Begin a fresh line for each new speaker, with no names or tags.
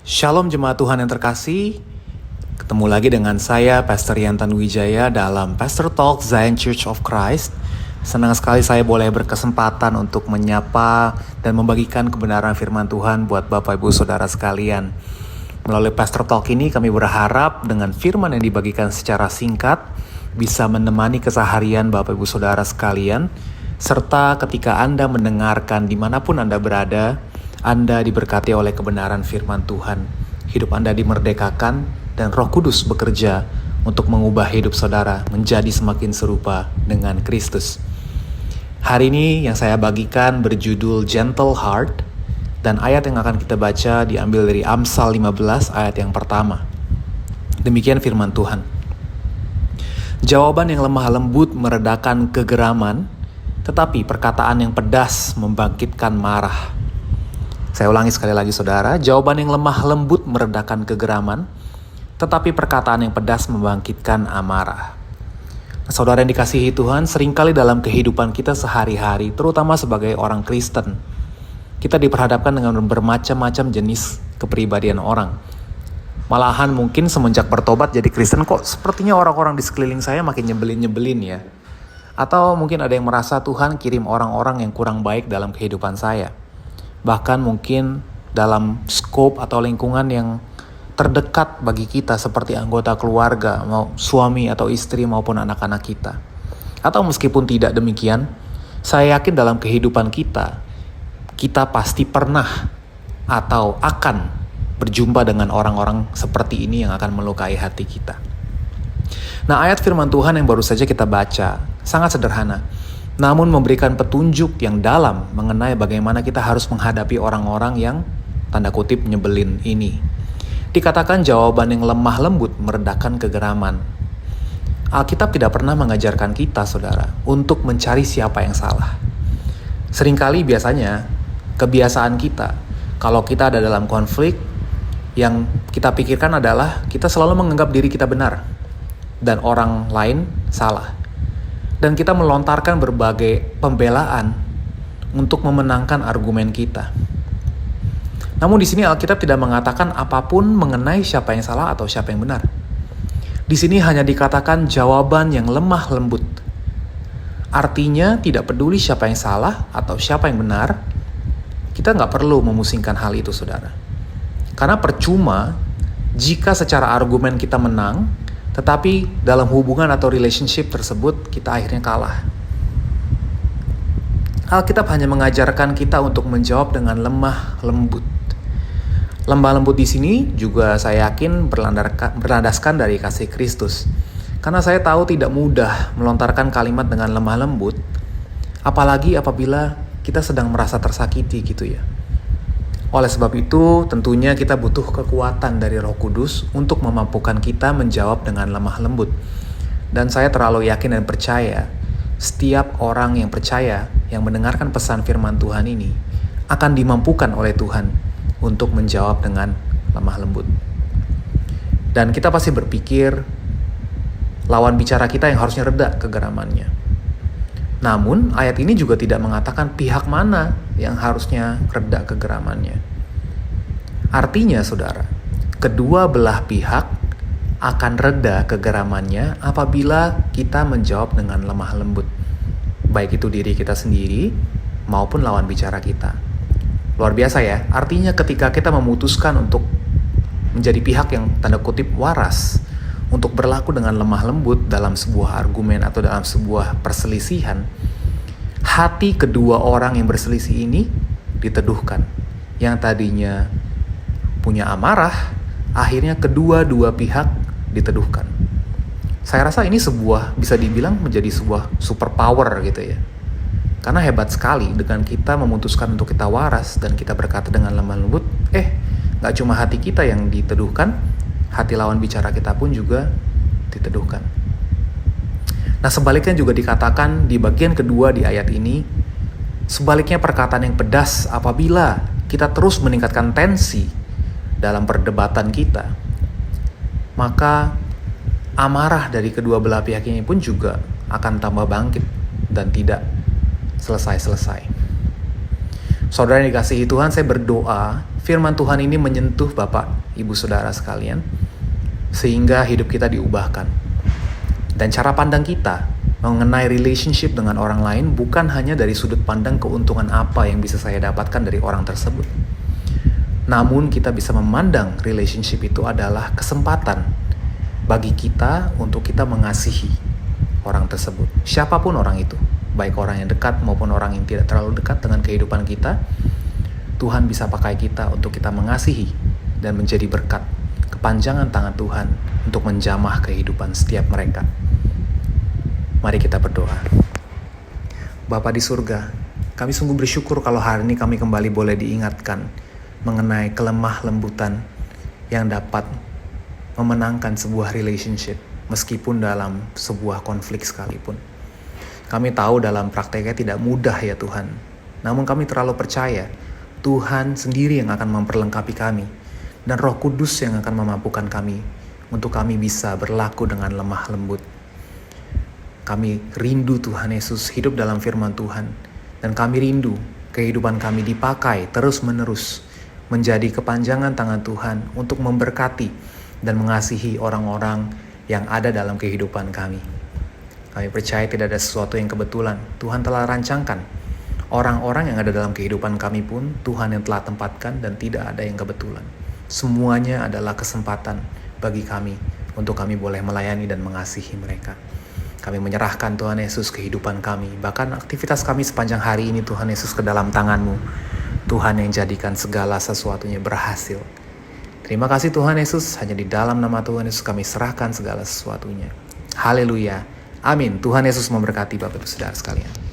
Shalom jemaat Tuhan yang terkasih. Ketemu lagi dengan saya Pastor Yantan Wijaya dalam Pastor Talk Zion Church of Christ. Senang sekali saya boleh berkesempatan untuk menyapa dan membagikan kebenaran firman Tuhan buat Bapak Ibu Saudara sekalian. Melalui Pastor Talk ini kami berharap dengan firman yang dibagikan secara singkat bisa menemani keseharian Bapak Ibu Saudara sekalian, serta ketika Anda mendengarkan dimanapun Anda berada, Anda diberkati oleh kebenaran firman Tuhan. Hidup Anda dimerdekakan dan Roh Kudus bekerja untuk mengubah hidup saudara menjadi semakin serupa dengan Kristus. Hari ini yang saya bagikan berjudul Gentle Heart, dan ayat yang akan kita baca diambil dari Amsal 15 ayat yang pertama. Demikian firman Tuhan. Jawaban yang lemah lembut meredakan kegeraman, tetapi perkataan yang pedas membangkitkan marah. Saya ulangi sekali lagi saudara, jawaban yang lemah lembut meredakan kegeraman, tetapi perkataan yang pedas membangkitkan amarah. Saudara yang dikasihi Tuhan, seringkali dalam kehidupan kita sehari-hari, terutama sebagai orang Kristen, kita diperhadapkan dengan bermacam-macam jenis kepribadian orang. Malahan mungkin semenjak bertobat jadi Kristen kok sepertinya orang-orang di sekeliling saya makin nyebelin-nyebelin ya. Atau mungkin ada yang merasa Tuhan kirim orang-orang yang kurang baik dalam kehidupan saya. Bahkan mungkin dalam skop atau lingkungan yang terdekat bagi kita seperti anggota keluarga, mau suami atau istri maupun anak-anak kita. Atau meskipun tidak demikian, saya yakin dalam kehidupan kita pasti pernah atau akan berjumpa dengan orang-orang seperti ini yang akan melukai hati kita. Nah, ayat firman Tuhan yang baru saja kita baca sangat sederhana, namun memberikan petunjuk yang dalam mengenai bagaimana kita harus menghadapi orang-orang yang tanda kutip nyebelin ini. Dikatakan jawaban yang lemah lembut meredakan kegeraman. Alkitab tidak pernah mengajarkan kita, saudara, untuk mencari siapa yang salah. Seringkali biasanya kebiasaan kita, kalau kita ada dalam konflik, yang kita pikirkan adalah kita selalu menganggap diri kita benar dan orang lain salah. Dan kita melontarkan berbagai pembelaan untuk memenangkan argumen kita. Namun di sini Alkitab tidak mengatakan apapun mengenai siapa yang salah atau siapa yang benar. Di sini hanya dikatakan jawaban yang lemah lembut. Artinya tidak peduli siapa yang salah atau siapa yang benar, kita nggak perlu memusingkan hal itu, saudara. Karena percuma jika secara argumen kita menang, tetapi dalam hubungan atau relationship tersebut kita akhirnya kalah. Alkitab hanya mengajarkan kita untuk menjawab dengan lemah lembut. Lemah lembut di sini juga saya yakin berlandaskan dari kasih Kristus. Karena saya tahu tidak mudah melontarkan kalimat dengan lemah lembut, apalagi apabila kita sedang merasa tersakiti gitu ya. Oleh sebab itu, tentunya kita butuh kekuatan dari Roh Kudus untuk memampukan kita menjawab dengan lemah lembut. Dan saya terlalu yakin dan percaya, setiap orang yang percaya, yang mendengarkan pesan firman Tuhan ini, akan dimampukan oleh Tuhan untuk menjawab dengan lemah lembut. Dan kita pasti berpikir, lawan bicara kita yang harusnya reda kegeramannya. Namun, ayat ini juga tidak mengatakan pihak mana yang harusnya reda kegeramannya. Artinya, saudara, kedua belah pihak akan reda kegeramannya apabila kita menjawab dengan lemah lembut. Baik itu diri kita sendiri maupun lawan bicara kita. Luar biasa ya, artinya ketika kita memutuskan untuk menjadi pihak yang tanda kutip waras, untuk berlaku dengan lemah lembut dalam sebuah argumen atau dalam sebuah perselisihan, hati kedua orang yang berselisih ini diteduhkan. Yang tadinya punya amarah, akhirnya kedua-dua pihak diteduhkan. Saya rasa ini bisa dibilang menjadi sebuah superpower gitu ya. Karena hebat sekali dengan kita memutuskan untuk kita waras dan kita berkata dengan lemah lembut, gak cuma hati kita yang diteduhkan, hati lawan bicara kita pun juga diteduhkan. Nah, sebaliknya juga dikatakan di bagian kedua di ayat ini, sebaliknya perkataan yang pedas apabila kita terus meningkatkan tensi dalam perdebatan kita, maka amarah dari kedua belah pihak ini pun juga akan tambah bangkit dan tidak selesai-selesai. Saudara yang dikasihi Tuhan, saya berdoa firman Tuhan ini menyentuh Bapak, Ibu, Saudara sekalian, sehingga hidup kita diubahkan. Dan cara pandang kita mengenai relationship dengan orang lain bukan hanya dari sudut pandang keuntungan apa yang bisa saya dapatkan dari orang tersebut. Namun kita bisa memandang relationship itu adalah kesempatan bagi kita untuk kita mengasihi orang tersebut. Siapapun orang itu, baik orang yang dekat maupun orang yang tidak terlalu dekat dengan kehidupan kita, Tuhan bisa pakai kita untuk kita mengasihi dan menjadi berkat, kepanjangan tangan Tuhan untuk menjamah kehidupan setiap mereka. Mari kita berdoa. Bapa di surga, kami sungguh bersyukur kalau hari ini kami kembali boleh diingatkan mengenai kelemah lembutan yang dapat memenangkan sebuah relationship meskipun dalam sebuah konflik sekalipun. Kami tahu dalam prakteknya tidak mudah ya Tuhan. Namun kami terlalu percaya Tuhan sendiri yang akan memperlengkapi kami dan Roh Kudus yang akan memampukan kami untuk kami bisa berlaku dengan lemah lembut. Kami rindu Tuhan Yesus hidup dalam firman Tuhan, dan kami rindu kehidupan kami dipakai terus-menerus menjadi kepanjangan tangan Tuhan untuk memberkati dan mengasihi orang-orang yang ada dalam kehidupan kami. Kami percaya tidak ada sesuatu yang kebetulan. Tuhan telah rancangkan orang-orang yang ada dalam kehidupan kami pun Tuhan yang telah tempatkan, dan tidak ada yang kebetulan. Semuanya adalah kesempatan bagi kami untuk kami boleh melayani dan mengasihi mereka. Kami menyerahkan Tuhan Yesus kehidupan kami, bahkan aktivitas kami sepanjang hari ini Tuhan Yesus ke dalam tangan-Mu. Tuhan yang jadikan segala sesuatunya berhasil. Terima kasih Tuhan Yesus, hanya di dalam nama Tuhan Yesus kami serahkan segala sesuatunya. Haleluya. Amin. Tuhan Yesus memberkati Bapak Ibu Saudara sekalian.